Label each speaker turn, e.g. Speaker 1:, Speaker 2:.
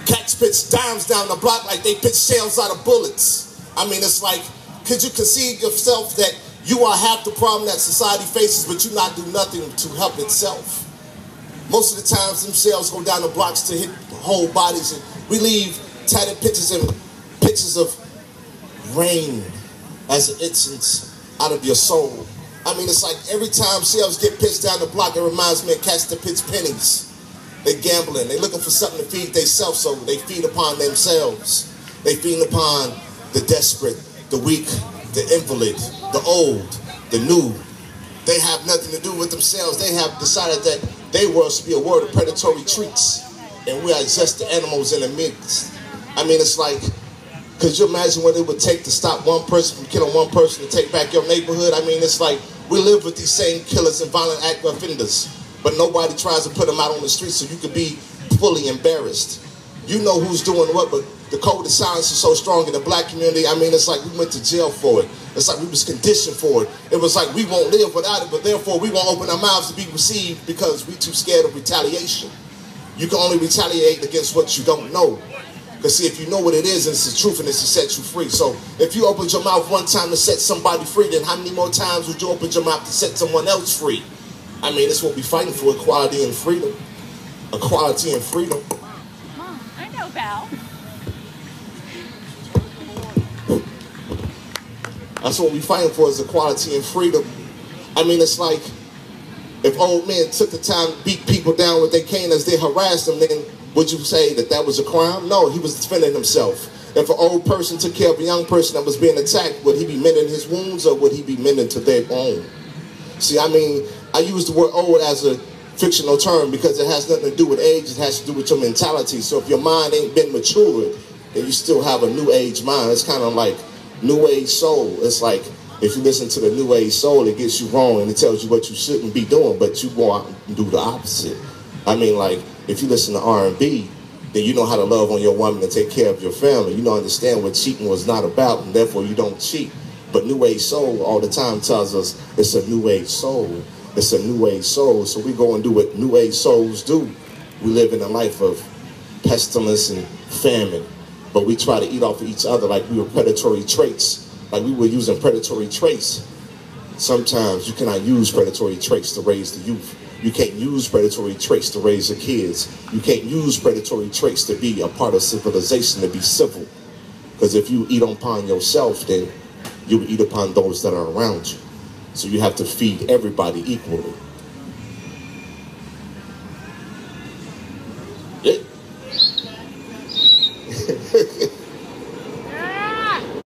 Speaker 1: Cats pitch dimes down the block like they pitch shells out of bullets. I mean, it's like, could you conceive yourself that you are half the problem that society faces, but you not do nothing to help itself? Most of the times, them shells go down the blocks to hit whole bodies, and we leave tattered pictures and pictures of rain as an instance out of your soul. I mean, it's like every time shells get pitched down the block, it reminds me of cats that pitch pennies. They gambling. They looking for something to feed themselves, so they feed upon themselves. They feed upon the desperate, the weak, the invalid, the old, the new. They have nothing to do with themselves. They have decided that their world should be a world of predatory treats, and we are just the animals in the midst. I mean, it's like, could you imagine what it would take to stop one person from killing one person to take back your neighborhood? I mean, it's like we live with these same killers and violent act offenders, but nobody tries to put them out on the street so you could be fully embarrassed. You know who's doing what, but the code of silence is so strong in the black community. I mean, it's like we went to jail for it. It's like we was conditioned for it. It was like we won't live without it, but therefore we won't open our mouths to be received because we too scared of retaliation. You can only retaliate against what you don't know. Because see, if you know what it is, it's the truth and it's to set you free. So if you opened your mouth one time to set somebody free, then how many more times would you open your mouth to set someone else free? I mean, it's what we're fighting for, equality and freedom. Equality and freedom.
Speaker 2: I know, Val.
Speaker 1: That's what we're fighting for, is equality and freedom. I mean, it's like if old men took the time to beat people down with their cane as they harassed them, then would you say that that was a crime? No, he was defending himself. If an old person took care of a young person that was being attacked, would he be mending his wounds or would he be mending to their own? See, I mean, I use the word old as a fictional term because it has nothing to do with age. It has to do with your mentality. So if your mind ain't been matured, then you still have a new age mind. It's kind of like new age soul. It's like if you listen to the new age soul, it gets you wrong and it tells you what you shouldn't be doing, but you go out and do the opposite. I mean, like, if you listen to R&B, then you know how to love on your woman and take care of your family. You don't understand what cheating was not about, and therefore you don't cheat. But New Age Soul all the time tells us it's a New Age soul. It's a New Age soul. So we go and do what New Age souls do. We live in a life of pestilence and famine, but we try to eat off of each other like we were predatory traits, like we were using predatory traits. Sometimes you cannot use predatory traits to raise the youth. You can't use predatory traits to raise the kids. You can't use predatory traits to be a part of civilization, to be civil. Because if you eat upon yourself, then you will eat upon those that are around you. So you have to feed everybody equally. Yeah.